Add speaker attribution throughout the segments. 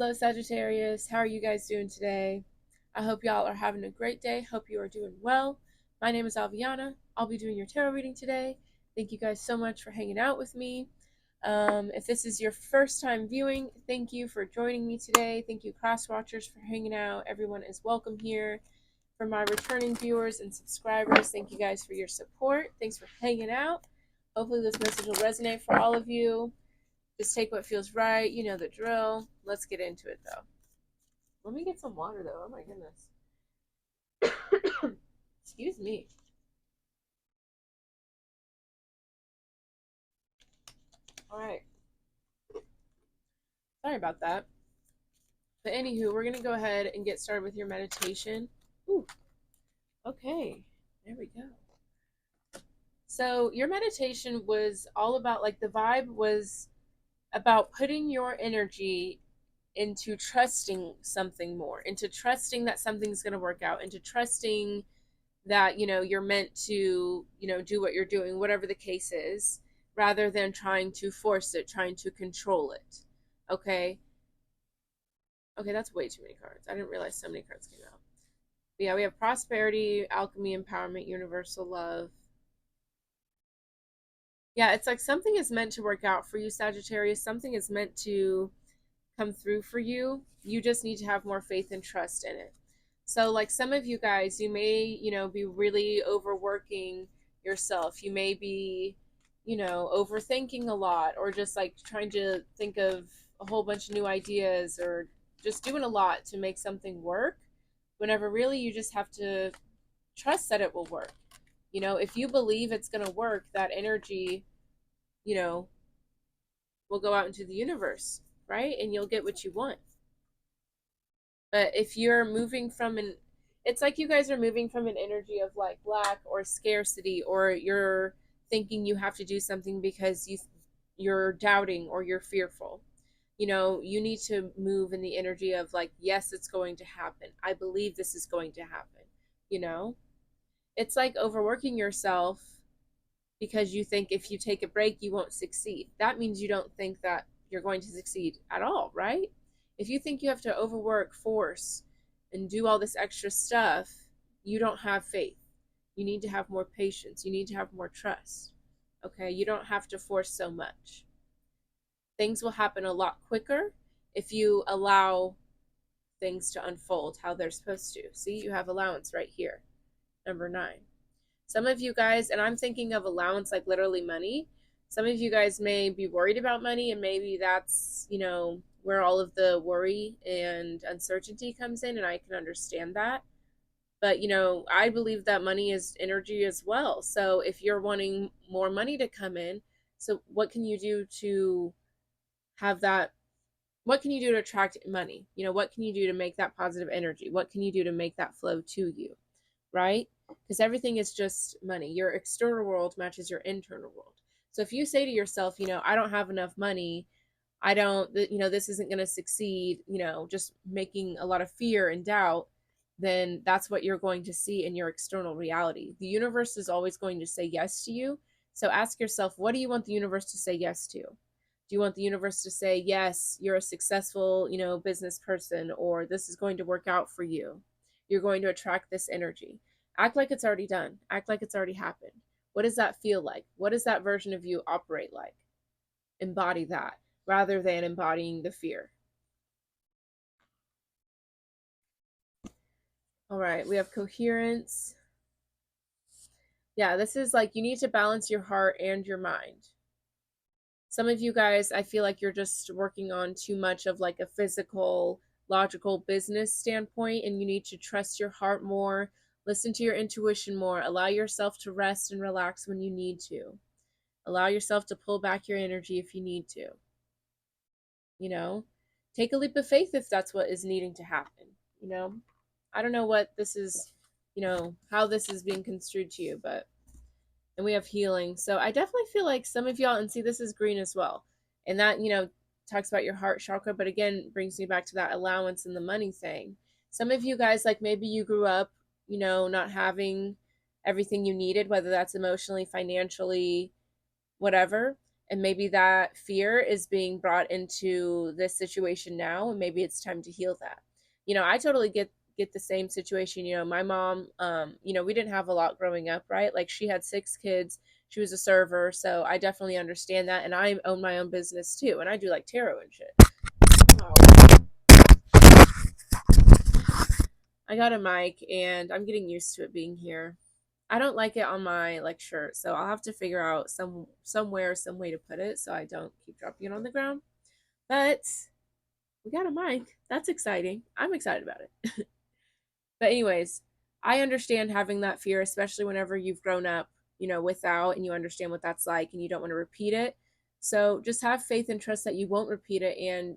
Speaker 1: Hello, Sagittarius. How are you guys doing today? I hope y'all are having a great day. Hope you are doing well. My name is Alviana. I'll be doing your tarot reading today. Thank you guys so much for hanging out with me. If this is your first time viewing, thank you for joining me today. Thank you, class watchers, for hanging out. Everyone is welcome here. For my returning viewers and subscribers, thank you guys for your support. Thanks for hanging out. Hopefully this message will resonate for all of you. Just take what feels right. You know the drill. Let's get into it, though. Let me get some water, though. Oh, my goodness. Excuse me. All right. Sorry about that. But anywho, we're going to go ahead and get started with your meditation. Ooh. Okay. There we go. So your meditation was all about, like, the vibe was about putting your energy into trusting something more, into trusting that something's going to work out, into trusting that, you're meant to, do what you're doing, whatever the case is, rather than trying to force it, trying to control it. Okay. Okay, that's way too many cards. I didn't realize so many cards came out. But yeah, we have prosperity, alchemy, empowerment, universal love. Yeah, it's like something is meant to work out for you, Sagittarius. Something is meant to come through for you. You just need to have more faith and trust in it. So, like, some of you guys, you may, be really overworking yourself. You may be, overthinking a lot, or just like trying to think of a whole bunch of new ideas, or just doing a lot to make something work, whenever really you just have to trust that it will work. If you believe it's going to work, that energy, you know, will go out into the universe, right? And you'll get what you want. But if you're moving from it's like you guys are moving from an energy of like lack or scarcity, or you're thinking you have to do something because you're doubting or you're fearful. You need to move in the energy of like, yes, it's going to happen. I believe this is going to happen. You know, it's like overworking yourself because you think if you take a break, you won't succeed. That means you don't think that you're going to succeed at all, right? If you think you have to overwork, force, and do all this extra stuff, you don't have faith. You need to have more patience. You need to have more trust. Okay? You don't have to force so much. Things will happen a lot quicker if you allow things to unfold how they're supposed to. See, you have allowance right here. Number 9. Some of you guys, and I'm thinking of allowance like literally money. Some of you guys may be worried about money, and maybe that's, where all of the worry and uncertainty comes in, and I can understand that. But, I believe that money is energy as well. So if you're wanting more money to come in, so what can you do to have that? What can you do to attract money? What can you do to make that positive energy? What can you do to make that flow to you? Right? Because everything is just money. Your external world matches your internal world. So if you say to yourself, I don't have enough money, I don't, this isn't going to succeed, just making a lot of fear and doubt, then that's what you're going to see in your external reality. The universe is always going to say yes to you. So ask yourself, what do you want the universe to say yes to? Do you want the universe to say, yes, you're a successful, business person, or this is going to work out for you? You're going to attract this energy. Act like it's already done. Act like it's already happened. What does that feel like? What does that version of you operate like? Embody that rather than embodying the fear. All right, we have coherence. Yeah, this is like you need to balance your heart and your mind. Some of you guys, I feel like you're just working on too much of like a physical, logical business standpoint, and you need to trust your heart more, listen to your intuition more, allow yourself to rest and relax when you need to. Allow yourself to pull back your energy if you need to. Take a leap of faith if that's what is needing to happen. I don't know what this is, how this is being construed to you, but, and we have healing. So I definitely feel like some of y'all, and see, this is green as well. And that, talks about your heart chakra, but again, brings me back to that allowance and the money thing. Some of you guys, like maybe you grew up, not having everything you needed, whether that's emotionally, financially, whatever. And maybe that fear is being brought into this situation now, and maybe it's time to heal that. I totally get the same situation. My mom, we didn't have a lot growing up, right? Like, she had 6 kids. She was a server, so I definitely understand that. And I own my own business too, and I do like tarot and shit. Oh, I got a mic, and I'm getting used to it being here. I don't like it on my like shirt, so I'll have to figure out some way to put it so I don't keep dropping it on the ground. But we got a mic. That's exciting. I'm excited about it. But anyways, I understand having that fear, especially whenever you've grown up, without, and you understand what that's like and you don't want to repeat it. So just have faith and trust that you won't repeat it, and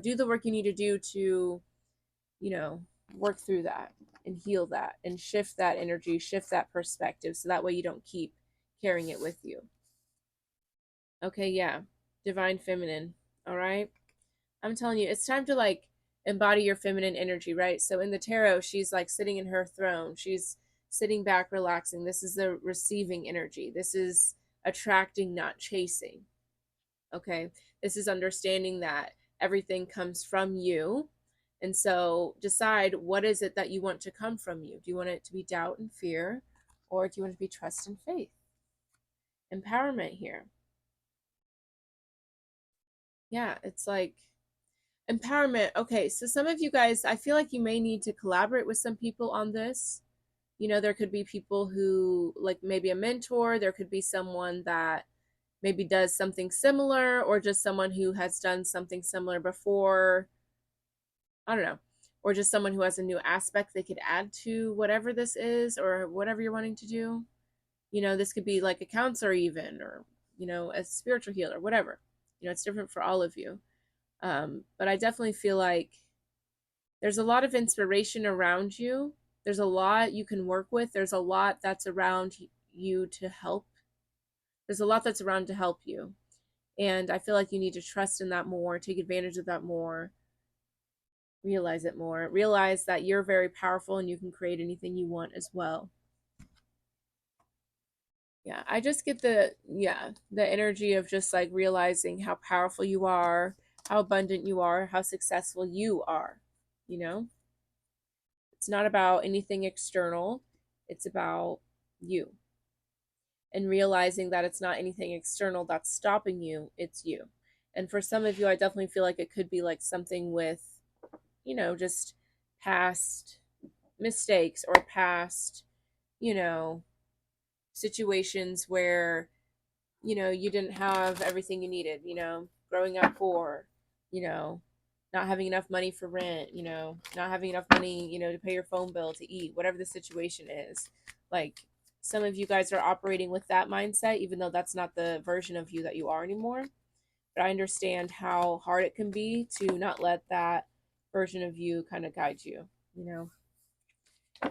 Speaker 1: do the work you need to do to, you know, work through that and heal that and shift that energy, shift that perspective so that way you don't keep carrying it with you. Okay, yeah. Divine feminine. All right. I'm telling you, it's time to like embody your feminine energy, right? So in the tarot, she's like sitting in her throne. She's sitting back, relaxing. This is the receiving energy. This is attracting, not chasing. Okay. This is understanding that everything comes from you. And so decide, what is it that you want to come from you? Do you want it to be doubt and fear, or do you want it to be trust and faith? Empowerment here. Yeah, it's like empowerment. Okay, so some of you guys, I feel like you may need to collaborate with some people on this. There could be people who, like, maybe a mentor, there could be someone that maybe does something similar, or just someone who has done something similar before. I don't know. Or just someone who has a new aspect they could add to whatever this is, or whatever you're wanting to do. This could be like a counselor, even, or, a spiritual healer, whatever. It's different for all of you. But I definitely feel like there's a lot of inspiration around you. There's a lot you can work with. There's a lot that's around you to help. There's a lot that's around to help you. And I feel like you need to trust in that more, take advantage of that more, realize it more. Realize that you're very powerful and you can create anything you want as well. Yeah, I just get the energy of just like realizing how powerful you are, how abundant you are, how successful you are, you know? It's not about anything external. It's about you. And realizing that it's not anything external that's stopping you, it's you. And for some of you, I definitely feel like it could be like something with, just past mistakes, or past, you know, situations where, you didn't have everything you needed, growing up poor, you know, not having enough money for rent, not having enough money, to pay your phone bill, to eat, whatever the situation is. Like, some of you guys are operating with that mindset, even though that's not the version of you that you are anymore. But I understand how hard it can be to not let that version of you kind of guide you, you know?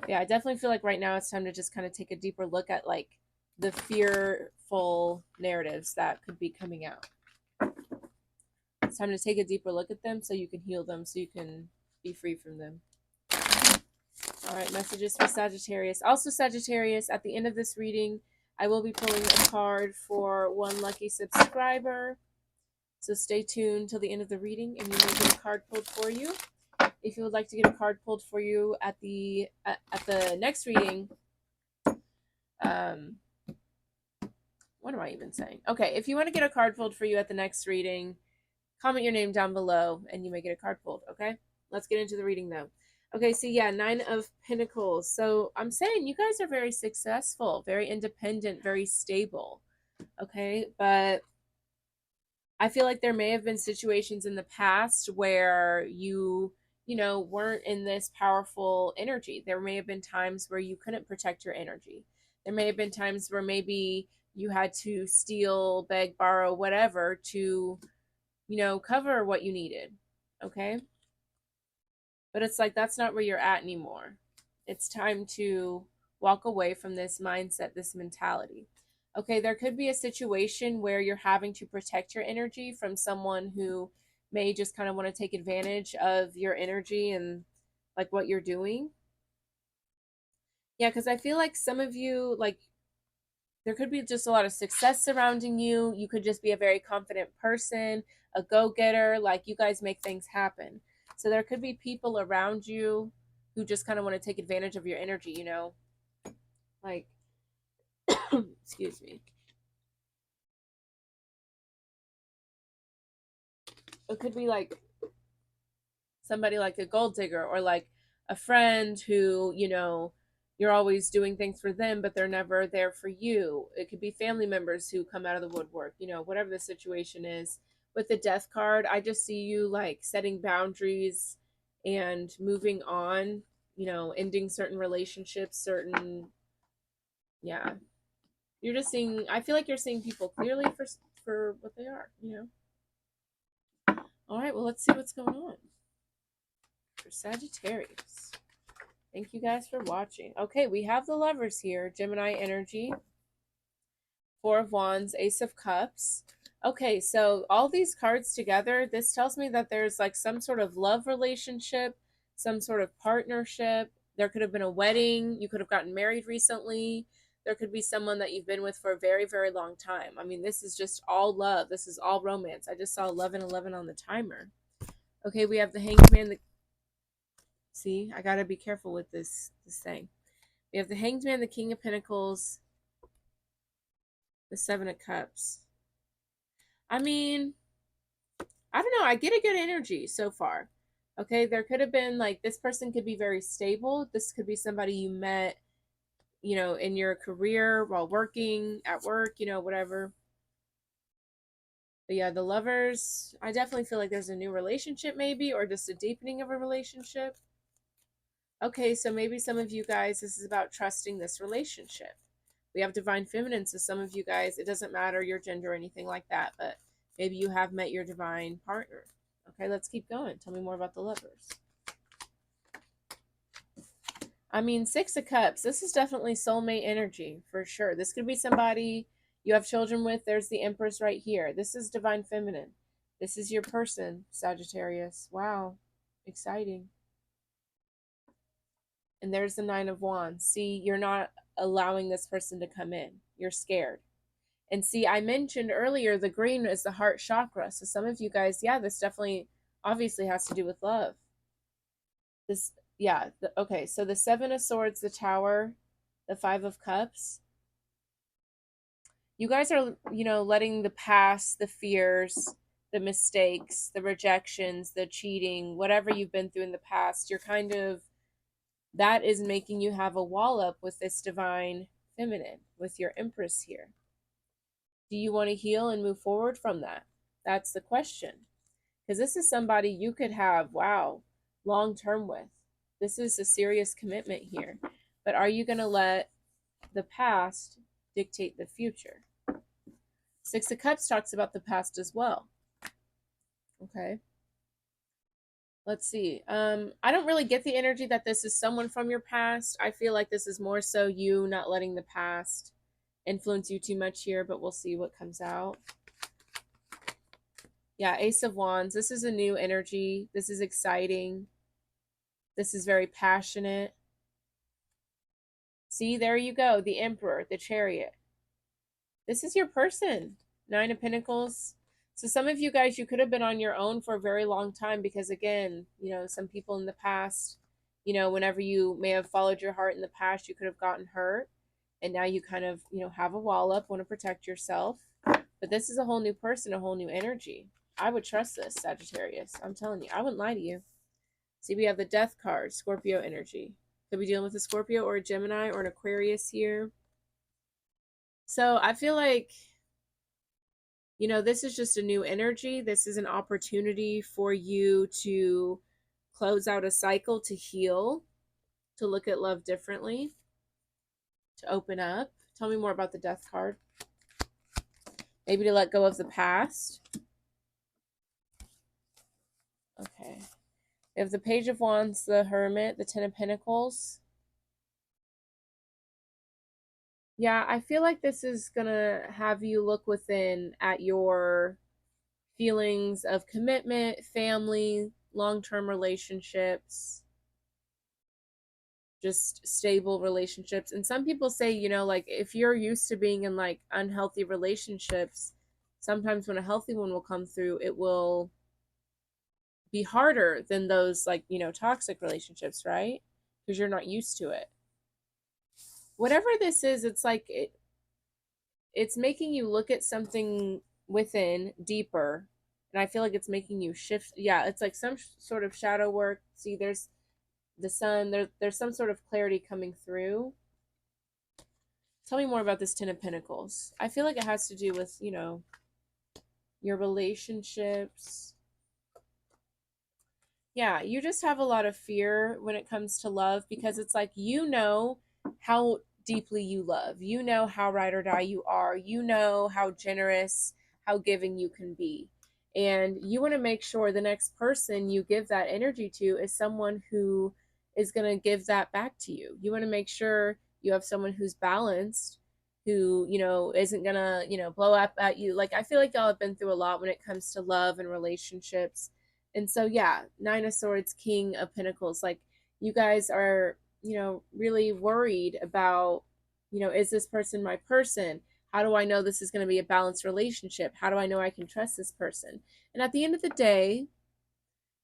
Speaker 1: Yeah, I definitely feel like right now it's time to just kind of take a deeper look at like the fearful narratives that could be coming out. It's time to take a deeper look at them so you can heal them, so you can be free from them. All right, messages for Sagittarius. Also, Sagittarius, at the end of this reading, I will be pulling a card for one lucky subscriber. So stay tuned till the end of the reading and you may get a card pulled for you. If you would like to get a card pulled for you at the next reading, what am I even saying? Okay, if you want to get a card pulled for you at the next reading, comment your name down below and you may get a card pulled, okay? Let's get into the reading though. Okay, so yeah, 9 of Pentacles. So I'm saying you guys are very successful, very independent, very stable, okay? But I feel like there may have been situations in the past where you weren't in this powerful energy. There may have been times where you couldn't protect your energy. There may have been times where maybe you had to steal, beg, borrow, whatever to, cover what you needed. Okay? But it's like that's not where you're at anymore. It's time to walk away from this mindset, this mentality. Okay, there could be a situation where you're having to protect your energy from someone who may just kind of want to take advantage of your energy and like what you're doing. Yeah, because I feel like some of you, like, There could be just a lot of success surrounding you. You could just be a very confident person, a go-getter, like you guys make things happen. So there could be people around you who just kind of want to take advantage of your energy, you know? Like excuse me. It could be like somebody like a gold digger, or like a friend who, you know, you're always doing things for them, but they're never there for you. It could be family members who come out of the woodwork, you know, whatever the situation is. With the death card, I just see you like setting boundaries and moving on, you know, ending certain relationships, certain, yeah. You're just seeing, I feel like you're seeing people clearly for what they are, you know. All right, well, let's see what's going on for Sagittarius. Thank you guys for watching. Okay, we have the lovers here. Gemini energy, Four of Wands, Ace of Cups. Okay, so all these cards together, this tells me that there's like some sort of love relationship, some sort of partnership. There could have been a wedding. You could have gotten married recently. There could be someone that you've been with for a very, very long time. I mean, this is just all love. This is all romance. I just saw 1111 on the timer. Okay, we have the Hanged Man. See, I gotta be careful with this thing. We have the Hanged Man, the King of Pentacles, the Seven of Cups. I mean, I don't know. I get a good energy so far. Okay, there could have been like this person could be very stable. This could be somebody you met, you know, in your career while working at work, you know, whatever. But yeah, the lovers, I definitely feel like there's a new relationship, maybe, or just a deepening of a relationship. Okay, so maybe some of you guys, this is about trusting this relationship. We have divine feminine, so some of you guys, it doesn't matter your gender or anything like that, but maybe you have met your divine partner. Okay, let's keep going. Tell me more about the lovers. I mean, Six of Cups, this is definitely soulmate energy for sure. This could be somebody you have children with. There's the Empress right here. This is divine feminine. This is your person, Sagittarius. Wow, exciting. And there's the Nine of Wands. See, you're not allowing this person to come in. You're scared. And see, I mentioned earlier the green is the heart chakra. So some of you guys, yeah, this definitely obviously has to do with love. This, yeah, okay. So the Seven of Swords, the Tower, the Five of Cups. You guys are, you know, letting the past, the fears, the mistakes, the rejections, the cheating, whatever you've been through in the past, you're kind of, that is making you have a wall up with this divine feminine, with your Empress here. Do you want to heal and move forward from that? That's the question. Because this is somebody you could have, wow, long term with. This is a serious commitment here. But are you going to let the past dictate the future? Six of Cups talks about the past as well. Okay. Let's see. I don't really get the energy that this is someone from your past. I feel like this is more so you not letting the past influence you too much here, but we'll see what comes out. Yeah, Ace of Wands. This is a new energy. This is exciting. This is very passionate. See, there you go. The Emperor, the Chariot. This is your person. Nine of Pentacles. So some of you guys, you could have been on your own for a very long time because, again, you know, some people in the past, you know, whenever you may have followed your heart in the past, you could have gotten hurt. And now you kind of, you know, have a wall up, want to protect yourself. But this is a whole new person, a whole new energy. I would trust this, Sagittarius. I'm telling you, I wouldn't lie to you. See, we have the Death card, Scorpio energy. Could be dealing with a Scorpio or a Gemini or an Aquarius here. So I feel like, you know, this is just a new energy. This is an opportunity for you to close out a cycle, to heal, to look at love differently, to open up. Tell me more about the Death card. Maybe to let go of the past. Okay. We have the Page of Wands, the Hermit, the Ten of Pentacles. Yeah, I feel like this is going to have you look within at your feelings of commitment, family, long-term relationships. just stable relationships. And some people say, like if you're used to being in like unhealthy relationships, sometimes when a healthy one will come through, it will be harder than those like, toxic relationships, right? Because you're not used to it. Whatever this is, it's like it's making you look at something within deeper. And I feel like it's making you shift. Yeah, it's like some sort of shadow work. See, there's the sun, there's some sort of clarity coming through. Tell me more about this Ten of Pentacles. I feel like it has to do with, your relationships. Yeah, you just have a lot of fear when it comes to love because it's like how deeply you love. You know how ride or die you are. You know how generous, how giving you can be. And you want to make sure the next person you give that energy to is someone who is going to give that back to you. You want to make sure you have someone who's balanced, who, isn't going to, blow up at you. Like, I feel like y'all have been through a lot when it comes to love and relationships. And so, yeah, Nine of Swords, King of Pentacles, like you guys are, really worried about, is this person my person? How do I know this is going to be a balanced relationship? How do I know I can trust this person? And at the end of the day,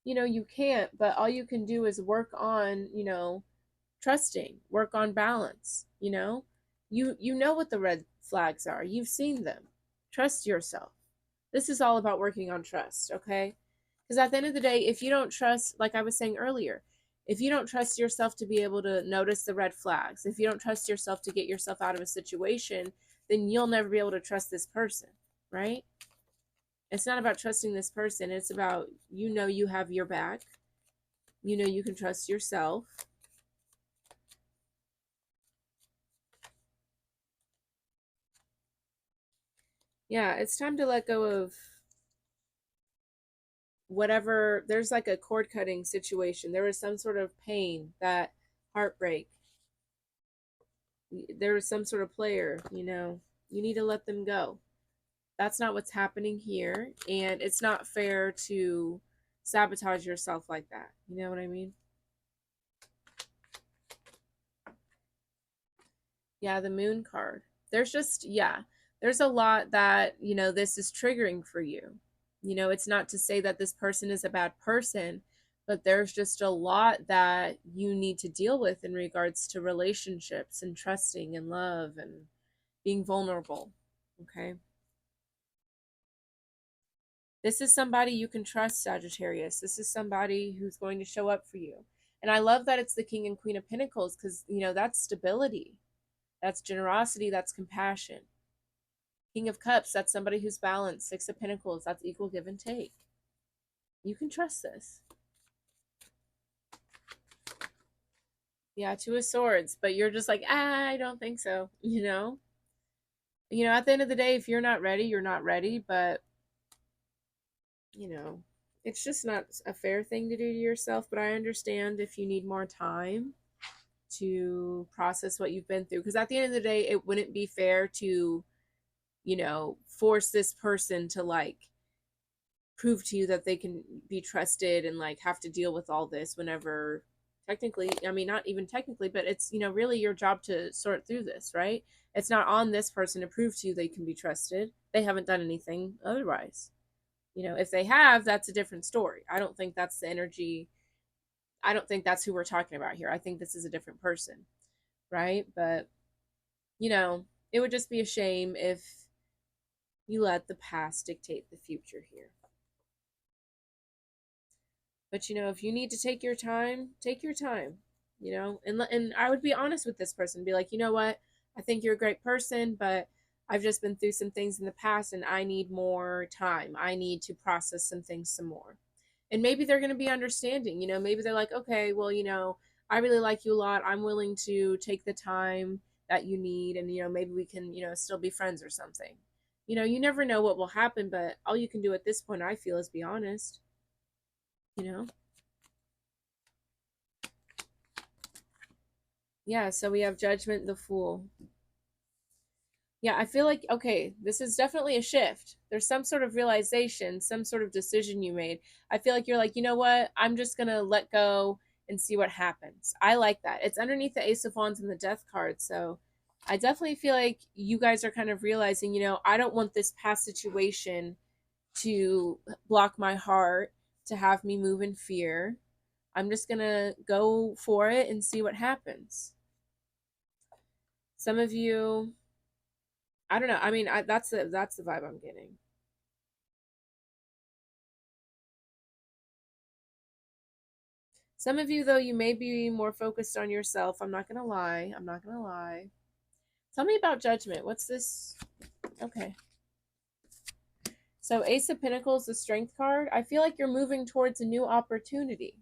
Speaker 1: you can't, but all you can do is work on, trusting, work on balance, you know what the red flags are. You've seen them. Trust yourself. This is all about working on trust, okay? Because at the end of the day, if you don't trust, like I was saying earlier, if you don't trust yourself to be able to notice the red flags, if you don't trust yourself to get yourself out of a situation, then you'll never be able to trust this person, right? It's not about trusting this person. It's about, you have your back. You can trust yourself. Yeah, it's time to let go of whatever. There's like a cord cutting situation. There was some sort of pain, that heartbreak. There was some sort of player, you need to let them go. That's not what's happening here. And it's not fair to sabotage yourself like that. You know what I mean? Yeah, the moon card. There's just, yeah, there's a lot that, this is triggering for you. It's not to say that this person is a bad person, but there's just a lot that you need to deal with in regards to relationships and trusting and love and being vulnerable. Okay. This is somebody you can trust, Sagittarius. This is somebody who's going to show up for you. And I love that it's the King and Queen of Pentacles because, that's stability, that's generosity, that's compassion. King of Cups, that's somebody who's balanced. Six of Pentacles, that's equal give and take. You can trust this. Yeah, Two of Swords, but you're just like, I don't think so, at the end of the day, if you're not ready, you're not ready, but it's just not a fair thing to do to yourself. But I understand if you need more time to process what you've been through, because at the end of the day, it wouldn't be fair to, force this person to like prove to you that they can be trusted and like have to deal with all this whenever technically, I mean, not even technically, but it's, really your job to sort through this, right? It's not on this person to prove to you they can be trusted. They haven't done anything otherwise. If they have, that's a different story. I don't think that's the energy. I don't think that's who we're talking about here. I think this is a different person, right? But, it would just be a shame if you let the past dictate the future here. But, if you need to take your time, take your time, and I would be honest with this person, be like, you know what? I think you're a great person, but I've just been through some things in the past and I need more time. I need to process some things some more. And maybe they're going to be understanding, maybe they're like, okay, well, I really like you a lot. I'm willing to take the time that you need. And, maybe we can, still be friends or something. You never know what will happen, but all you can do at this point, I feel, is be honest, Yeah, so we have Judgment, the Fool. Yeah, I feel like, okay, this is definitely a shift. There's some sort of realization, some sort of decision you made. I feel like you're like, you know what? I'm just going to let go and see what happens. I like that. It's underneath the Ace of Wands and the Death card. So I definitely feel like you guys are kind of realizing, I don't want this past situation to block my heart, to have me move in fear. I'm just going to go for it and see what happens. Some of you, I don't know. I mean, that's the vibe I'm getting. Some of you, though, you may be more focused on yourself. I'm not going to lie. I'm not going to lie. Tell me about Judgment. What's this? Okay. So Ace of Pentacles, the Strength card. I feel like you're moving towards a new opportunity.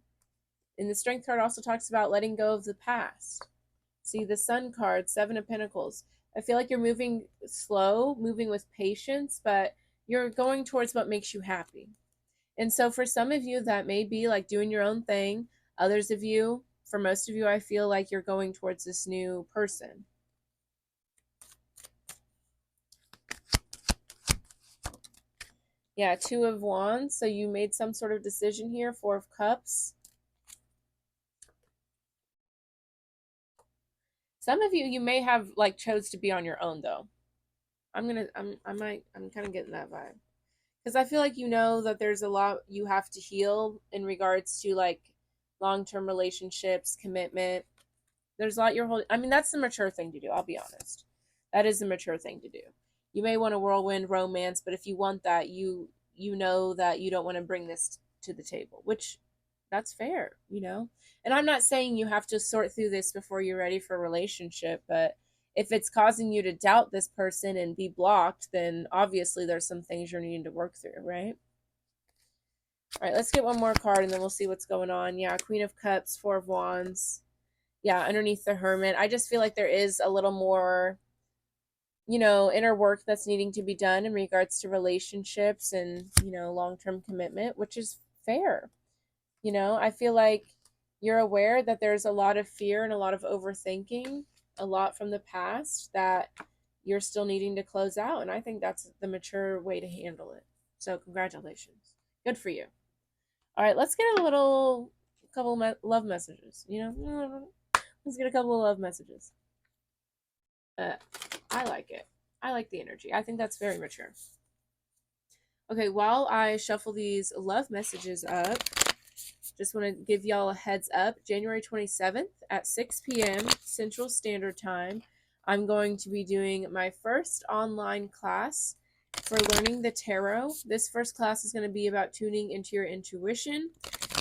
Speaker 1: And the Strength card also talks about letting go of the past. See, the Sun card, Seven of Pentacles. I feel like you're moving slow, moving with patience, but you're going towards what makes you happy. And so for some of you, that may be like doing your own thing. Others of you, for most of you, I feel like you're going towards this new person. Yeah, Two of Wands. So you made some sort of decision here. Four of Cups. Some of you may have like chose to be on your own though. I'm kind of getting that vibe. Because I feel like that there's a lot you have to heal in regards to like long-term relationships, commitment. There's a lot you're holding. I mean, that's the mature thing to do. I'll be honest. That is the mature thing to do. You may want a whirlwind romance, but if you want that, you know that you don't want to bring this to the table, which that's fair. And I'm not saying you have to sort through this before you're ready for a relationship, but if it's causing you to doubt this person and be blocked, then obviously there's some things you're needing to work through, right? All right, let's get one more card and then we'll see what's going on. Yeah, Queen of Cups, Four of Wands. Yeah, underneath the Hermit. I just feel like there is a little more, inner work that's needing to be done in regards to relationships and, long-term commitment, which is fair. I feel like you're aware that there's a lot of fear and a lot of overthinking, a lot from the past that you're still needing to close out. And I think that's the mature way to handle it. So congratulations. Good for you. All right, let's get couple love messages. Let's get a couple of love messages. I like it. I like the energy. I think that's very mature. Okay, while I shuffle these love messages up, just want to give y'all a heads up. January 27th at 6 p.m. Central Standard Time, I'm going to be doing my first online class for learning the tarot. This first class is going to be about tuning into your intuition.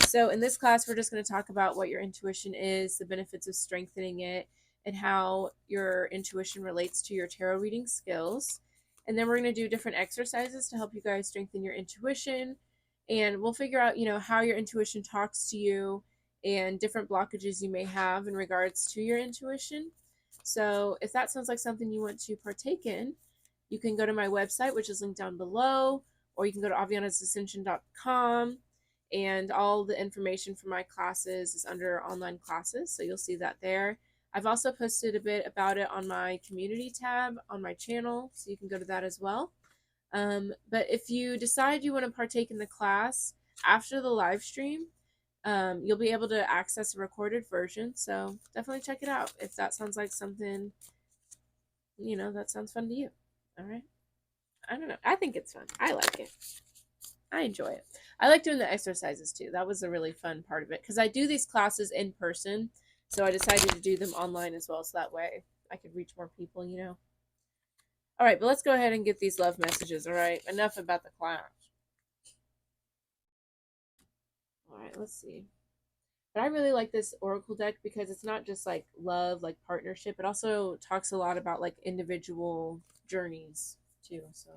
Speaker 1: So in this class, we're just going to talk about what your intuition is, the benefits of strengthening it, and how your intuition relates to your tarot reading skills. And then we're going to do different exercises to help you guys strengthen your intuition. And we'll figure out, how your intuition talks to you and different blockages you may have in regards to your intuition. So if that sounds like something you want to partake in, you can go to my website, which is linked down below, or you can go to avianasascension.com, and all the information for my classes is under online classes. So you'll see that there. I've also posted a bit about it on my community tab on my channel, so you can go to that as well. But if you decide you want to partake in the class after the live stream, you'll be able to access a recorded version. So definitely check it out if that sounds like something, that sounds fun to you. All right. I don't know. I think it's fun. I like it. I enjoy it. I like doing the exercises too. That was a really fun part of it because I do these classes in person. So I decided to do them online as well. So that way I could reach more people, All right, but let's go ahead and get these love messages, all right? Enough about the class. All right, let's see. But I really like this oracle deck because it's not just like love, like partnership. It also talks a lot about like individual journeys too. So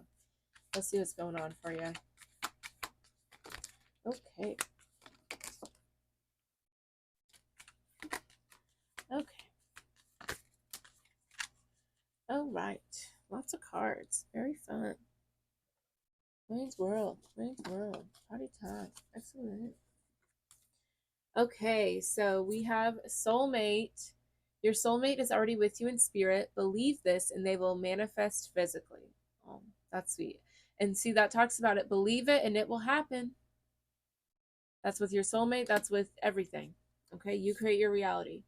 Speaker 1: let's see what's going on for you. Okay. Okay. All right. Lots of cards. Very fun. Wayne's World. Wayne's World. Party time. Excellent. Okay, so we have soulmate. Your soulmate is already with you in spirit. Believe this and they will manifest physically. Oh, that's sweet. And see, that talks about it. Believe it and it will happen. That's with your soulmate. That's with everything. Okay, you create your reality.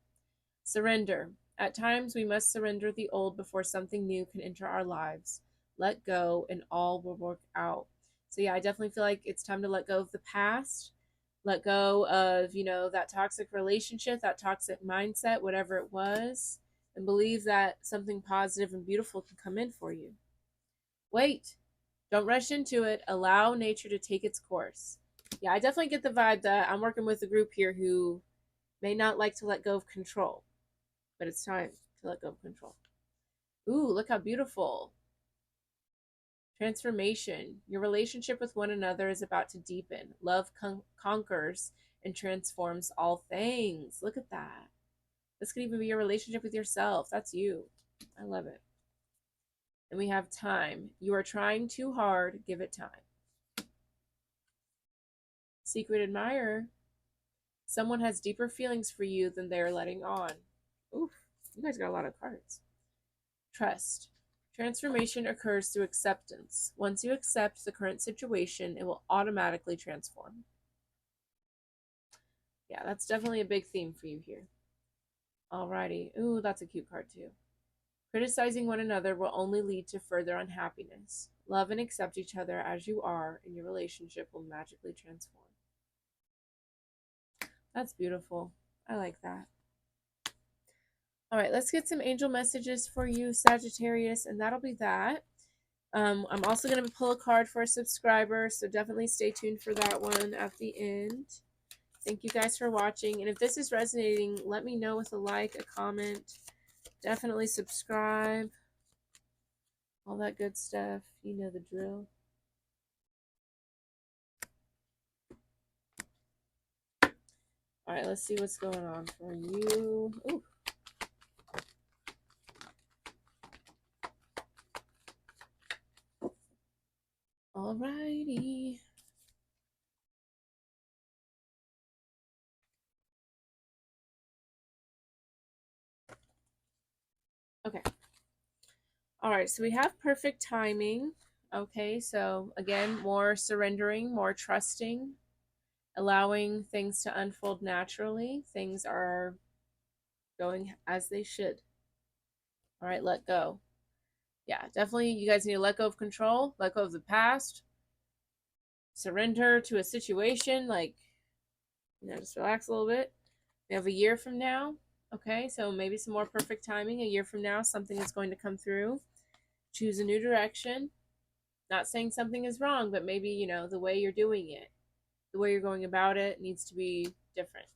Speaker 1: Surrender. At times, we must surrender the old before something new can enter our lives. Let go, and all will work out. So, yeah, I definitely feel like it's time to let go of the past, let go of, that toxic relationship, that toxic mindset, whatever it was, and believe that something positive and beautiful can come in for you. Wait, don't rush into it. Allow nature to take its course. Yeah, I definitely get the vibe that I'm working with a group here who may not like to let go of control, but it's time to let go of control. Ooh, look how beautiful. Transformation. Your relationship with one another is about to deepen. Love conquers and transforms all things. Look at that. This could even be your relationship with yourself. That's you. I love it. And we have time. You are trying too hard. Give it time. Secret admirer. Someone has deeper feelings for you than they are letting on. Oof, you guys got a lot of cards. Trust. Transformation occurs through acceptance. Once you accept the current situation, it will automatically transform. Yeah, that's definitely a big theme for you here. Alrighty. Ooh, that's a cute card too. Criticizing one another will only lead to further unhappiness. Love and accept each other as you are, and your relationship will magically transform. That's beautiful. I like that. All right, let's get some angel messages for you, Sagittarius, and that'll be that. I'm also going to pull a card for a subscriber, so definitely stay tuned for that one at the end. Thank you guys for watching, and if this is resonating, let me know with a like, a comment. Definitely subscribe. All that good stuff. You know the drill. All right, let's see what's going on for you. Ooh. Alrighty. Okay. All right, so we have perfect timing. Okay, so again, more surrendering, more trusting, allowing things to unfold naturally. Things are going as they should. All right, let go. Yeah, definitely you guys need to let go of control, let go of the past, surrender to a situation, like, just relax a little bit. We have a year from now. Okay, so maybe some more perfect timing. A year from now, something is going to come through. Choose a new direction. Not saying something is wrong, but maybe, the way you're doing it, the way you're going about it needs to be different.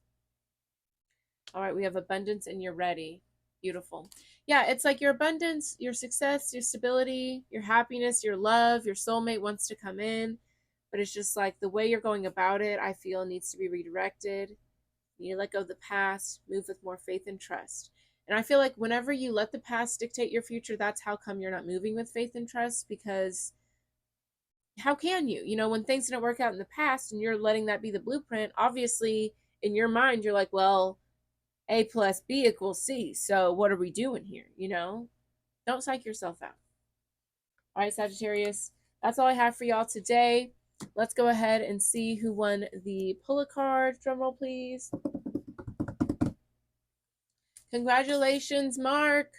Speaker 1: All right, we have abundance and you're ready. Beautiful. Yeah, it's like your abundance, your success, your stability, your happiness, your love, your soulmate wants to come in, but it's just like the way you're going about it, I feel needs to be redirected. You need to let go of the past, move with more faith and trust. And I feel like whenever you let the past dictate your future, that's how come you're not moving with faith and trust, because how can you? When things didn't work out in the past and you're letting that be the blueprint, obviously in your mind, you're like, well, A plus B equals C. So what are we doing here? Don't psych yourself out. All right, Sagittarius, that's all I have for y'all today. Let's go ahead and see who won the pull a card. Drum roll, please. Congratulations, Mark.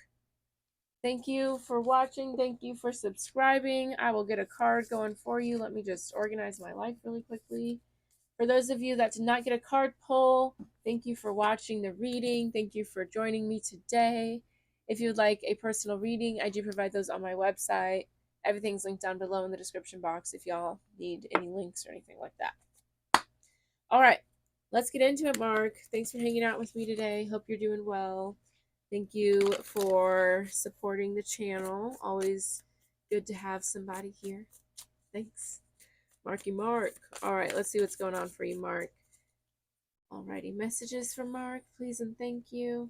Speaker 1: Thank you for watching. Thank you for subscribing. I will get a card going for you. Let me just organize my life really quickly. For those of you that did not get a card pull, thank you for watching the reading. Thank you for joining me today. If you would like a personal reading, I do provide those on my website. Everything's linked down below in the description box if y'all need any links or anything like that. All right, let's get into it, Mark. Thanks for hanging out with me today. Hope you're doing well. Thank you for supporting the channel. Always good to have somebody here. Thanks. Marky Mark. All right, let's see what's going on for you, Mark. Alrighty, messages from Mark, please and thank you.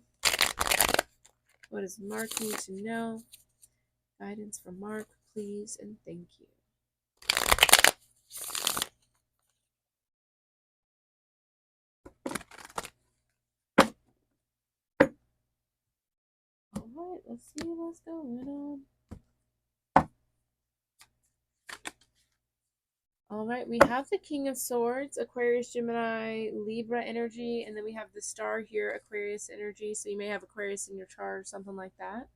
Speaker 1: What does Mark need to know? Guidance from Mark, please and thank you. Alright, let's see what's going on. Alright. right, we have the King of Swords, Aquarius, Gemini, Libra energy, and then we have the star here, Aquarius energy. So you may have Aquarius in your chart or something like that.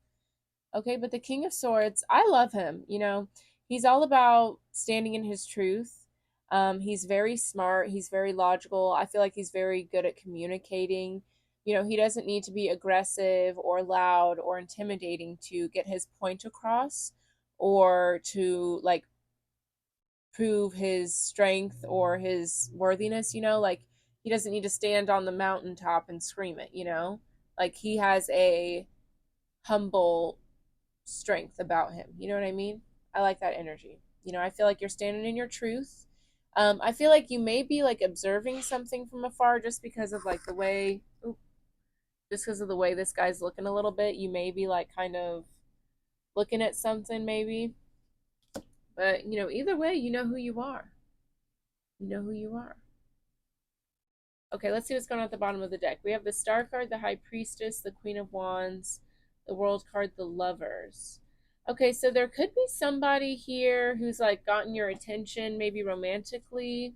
Speaker 1: Okay, but the King of Swords, I love him. He's all about standing in his truth. He's very smart. He's very logical. I feel like he's very good at communicating. He doesn't need to be aggressive or loud or intimidating to get his point across or to like prove his strength or his worthiness. Like he doesn't need to stand on the mountaintop and scream it. Like he has a humble strength about him. You know what I mean? I like that energy. I feel like you're standing in your truth. I feel like you may be like observing something from afar just because of like the way, just because of the way this guy's looking a little bit. You may be like kind of looking at something maybe. But, either way, you know who you are. You know who you are. Okay, let's see what's going on at the bottom of the deck. We have the Star card, the High Priestess, the Queen of Wands, the World card, the Lovers. Okay, so there could be somebody here who's like gotten your attention, maybe romantically.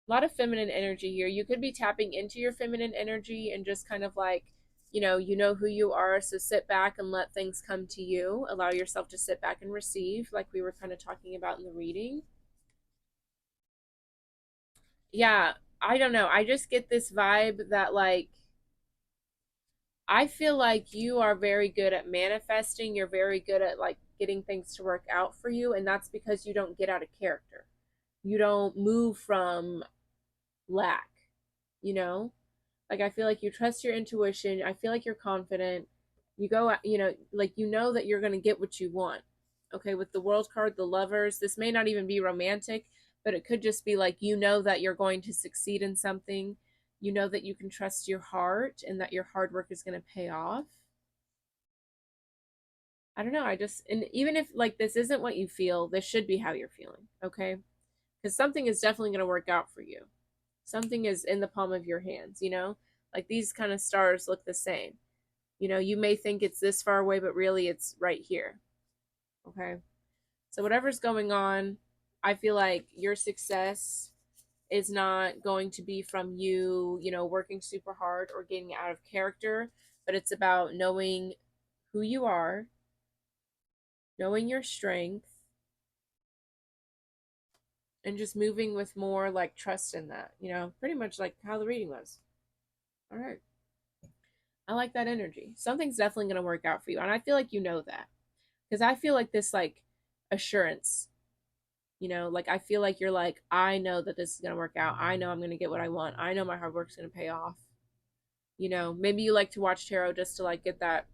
Speaker 1: A lot of feminine energy here. You could be tapping into your feminine energy and just kind of like, you know who you are, so sit back and let things come to you. Allow yourself to sit back and receive, like we were kind of talking about in the reading. Yeah, I don't know. I just get this vibe that like I feel like you are very good at manifesting. You're very good at like getting things to work out for you, and that's because you don't get out of character. You don't move from lack, you know? Like I feel like you trust your intuition. I feel like you're confident. You go, like you know that you're going to get what you want. Okay, with the World card, the Lovers, this may not even be romantic, but it could just be like you know that you're going to succeed in something. You know that you can trust your heart and that your hard work is going to pay off. I don't know. And even if like this isn't what you feel, this should be how you're feeling, okay? Because something is definitely going to work out for you. Something is in the palm of your hands. Like these kind of stars look the same. You may think it's this far away, but really it's right here, okay? So whatever's going on, I feel like your success is not going to be from you working super hard or getting out of character, but it's about knowing who you are, knowing your strength, and just moving with more like trust in that, pretty much like how the reading was. All right. I like that energy. Something's definitely going to work out for you. And I feel like you know that because I feel like this like assurance, like I feel like you're like, I know that this is going to work out. I know I'm going to get what I want. I know my hard work's going to pay off. Maybe you like to watch tarot just to like get that,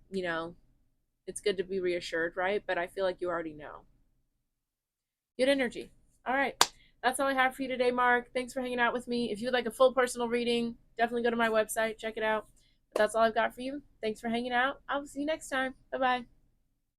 Speaker 1: it's good to be reassured, right? But I feel like you already know. Good energy. All right. That's all I have for you today, Mark. Thanks for hanging out with me. If you would like a full personal reading, definitely go to my website, check it out. But that's all I've got for you. Thanks for hanging out. I'll see you next time. Bye bye.